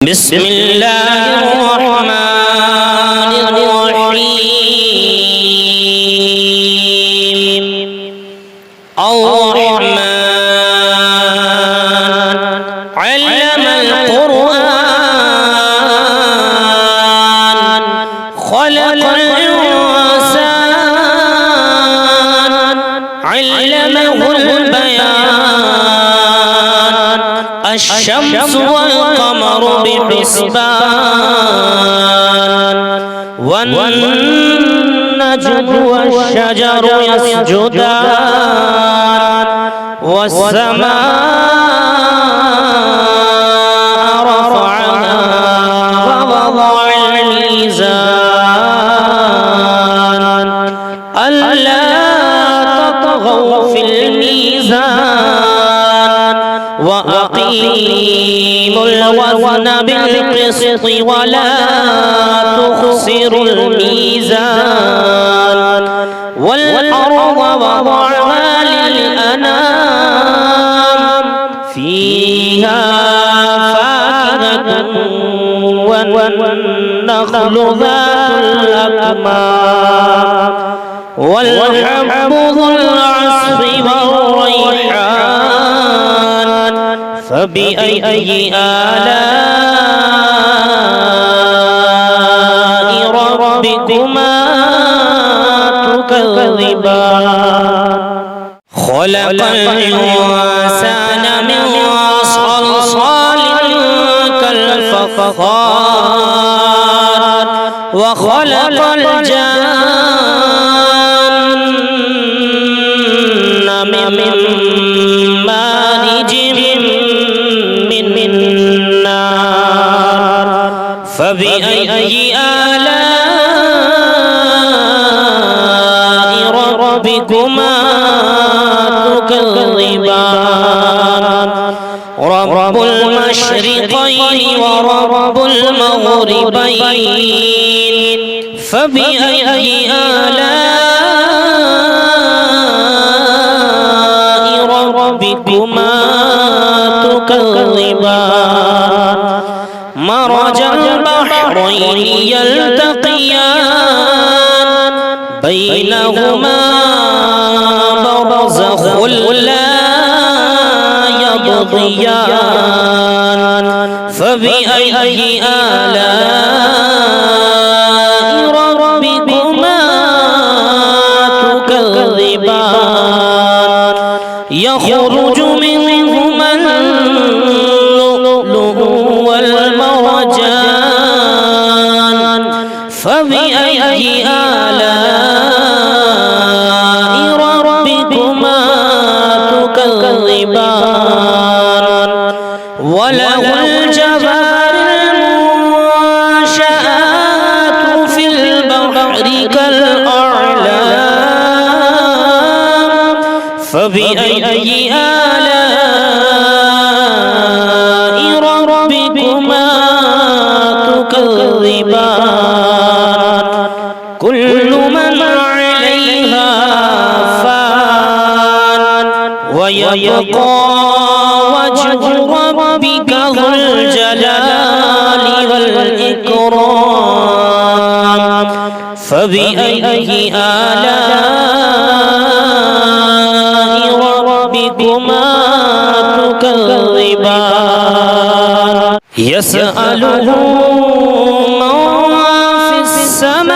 بسم الله الرحمن الرحيم الرحمن علم القرآن خلق الإنسان علمه البيان الشمس والقمر بحسبان والنجم والشجر يسجدان والسماء رفعها ووضع الميزان ألا تطغوا في الميزان وأقيموا الوزن بالقسط ولا تخسروا الميزان والأرض وضعها للأنام فيها فاكهة والنخل ذات الأكمام والحب ذو العصف والريحان فبأي آلاء ربكما تكذبان خلق الإنسان من صلصال كالفخار وخلق الجن من مارج من نار فبأي آلاء ربكما تكذبان رب المشرقين ورب المغربين فبأي آلاء ربكما تكذبان مرج البحرين يلتقيان بينهما برزخ لا يبغيان فبأي آلاء ربكما تكذبان يخرج منهما اللؤلؤ والمرجان فبأي آلاء ربكما تكذبان وله الجوار المنشآت في البحر كالأعلام فبأي آلاء ربكما تكذبان كل من عليها فان ويبقى وجه ربك ذو الجلال والإكرام فبأي آلاء ربكما تكذبان يسأله من في السماوات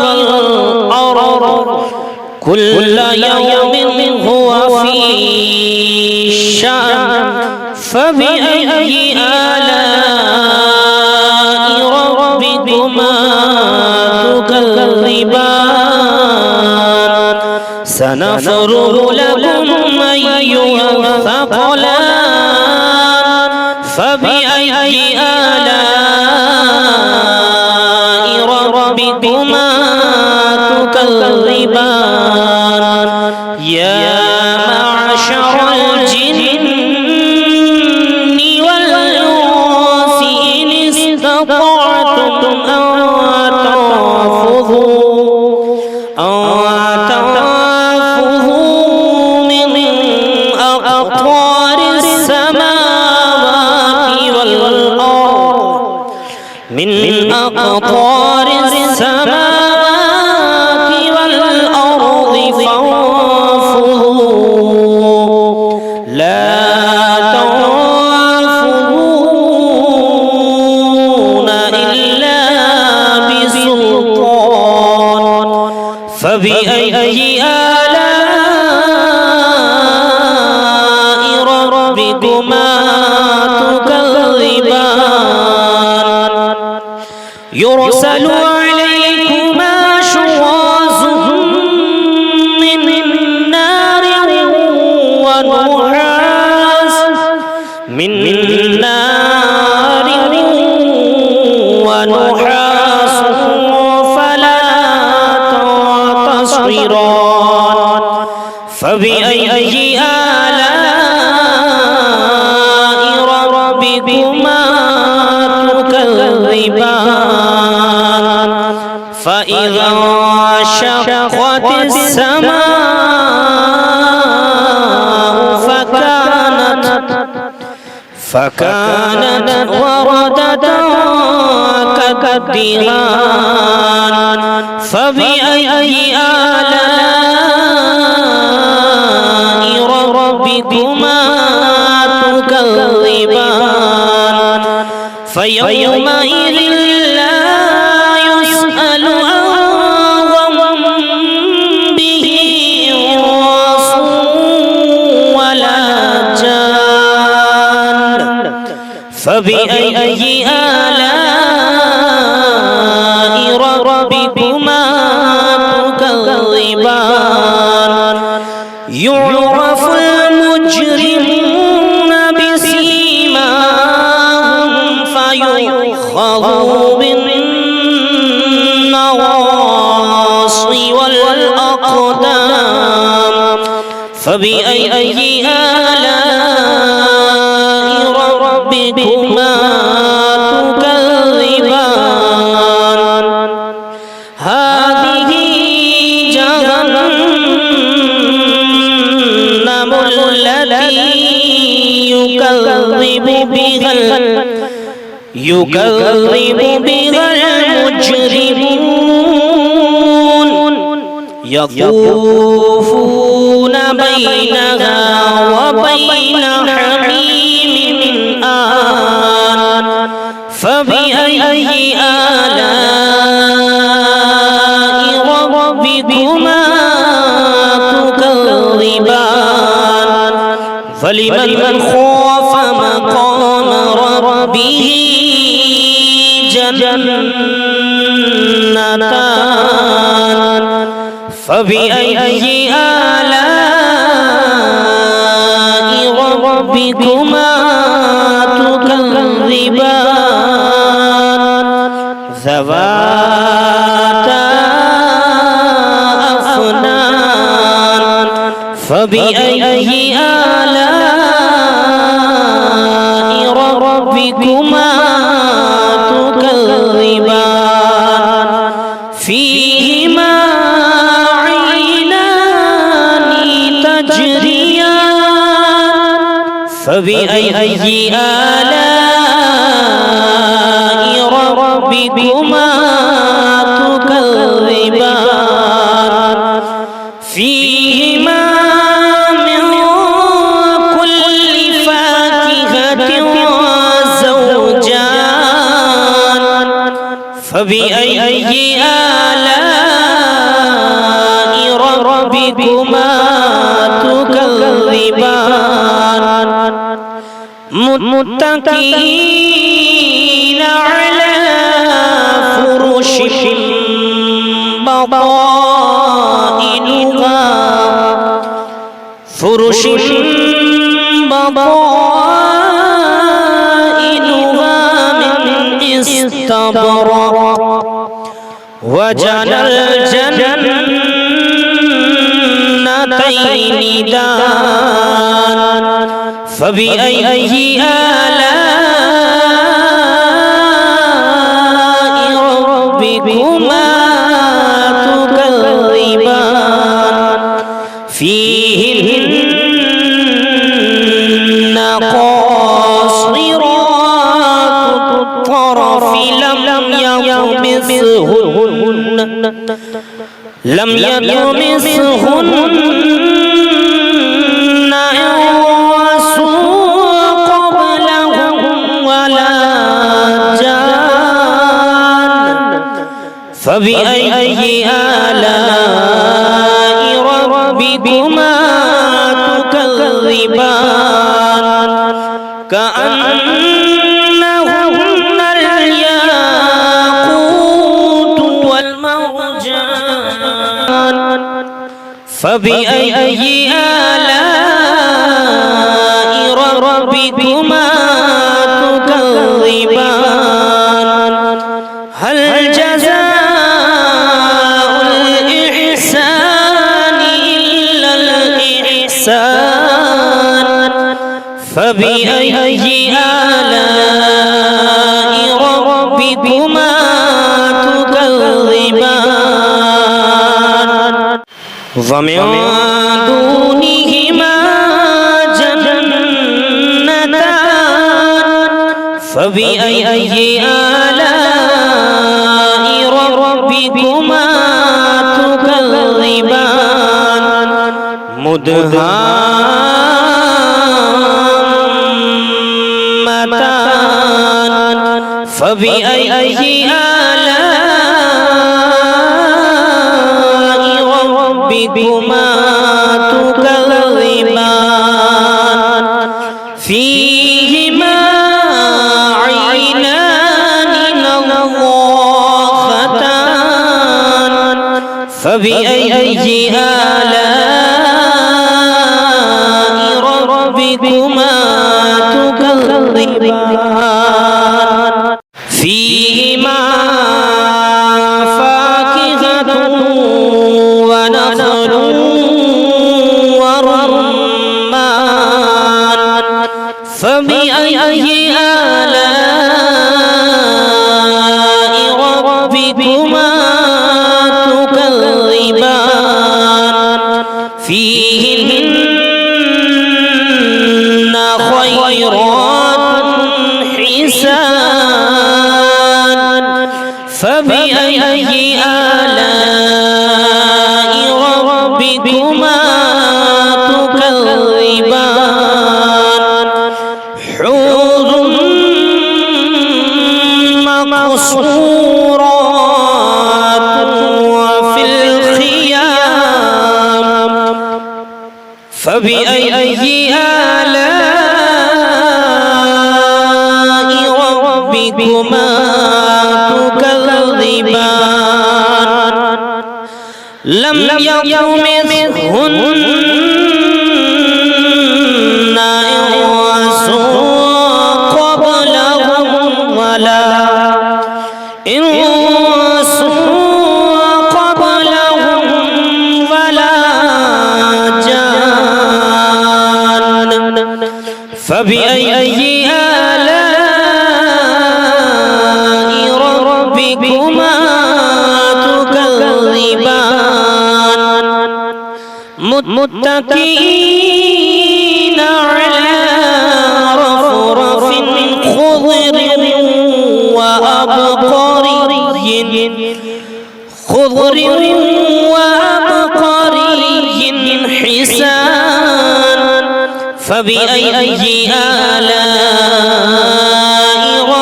والأرض كل يوم هو في شأن فبأي آلاء ربكما تكذبان سنفرغ لكم أيها الثقلان فبأي آلاء ربكما تكذبان يا معشر الجن والإنس إن استطعتم أن تنفذوا من أقطار السماوات أقطار السماوات والأرض فانفذوا لا تنفذون إلا بسلطان فبأي آلاء ربكما تكذبان يرسل عليكما شواظ من نار ونحاس فلا تنتصران فبأي آلاء ربكما تكذبان فإذا انشقت السماء فكانت وردة كالدهان فبأي آلاء ربكما تكذبان فيومئذ لا يسأل عن ذنبه انس ولا جان فبأي آلاء ربكما تكذبان يعرف المجرمون بسيماهم فيؤخذ بالنواصي والأقدام فبأي آلاء ربكما تكذبان هذه جهنم التي يكذب بها المجرمون يطوفون بينها وبين حميم آن فبأي آلاء ربكما تكذبان فلمن خاف مقام ربه جنتان فبأي آلاء ربكما تكذبان ذواتا أفنان فبأي آلاء ربكما تكذبان فيهما عينان تجريان فبأي آلاء ربكما تكذبان فيهما من كل فاكهة زوجان فبأي آلاء ربكما تكذبان متكئين على فرش بطائنها من استبرق وجنى الجنتين دان فبأي آلاء ربكما تكذبان فيهن قاصرات الطرف لم يكن لم يطمثهن إنس قبلهم ولا جان فبأي آلاء ربكما تكذبان كأنهن الياقوت والمرجان فبأي آلاء ربكما تكذبان هل جزاء الإحسان إلا الإحسان فبأي آلاء ربكما تكذبان ومن دونهما جنتان فبأي آلاء ربكما تكذبان مدهامتان فبأي آلاء ربكما تكذبان فيهما عينان نضاختان فبأي آلاء ربكما تكذبان فيهما فاكهة ونخل ورمان فبأي آلاء ربكما تكذبان فيهن خيرات حسان فبأي آلاء ربكما تكذبان حور مقصورات وفي الخيام فبأي آلاء ربكما تكذبان لم يطمثهن إنس قبلهم ولا جان فبأي آلاء ربكما تكذبان متكئين على رفرف خضر وأبقري حسان فبأي آلاء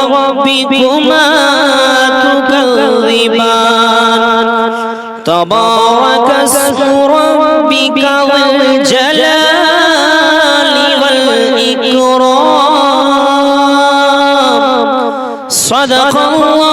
ربكما تكذبان تبارك اسم ربك ذو الجلال والإكرام صدق الله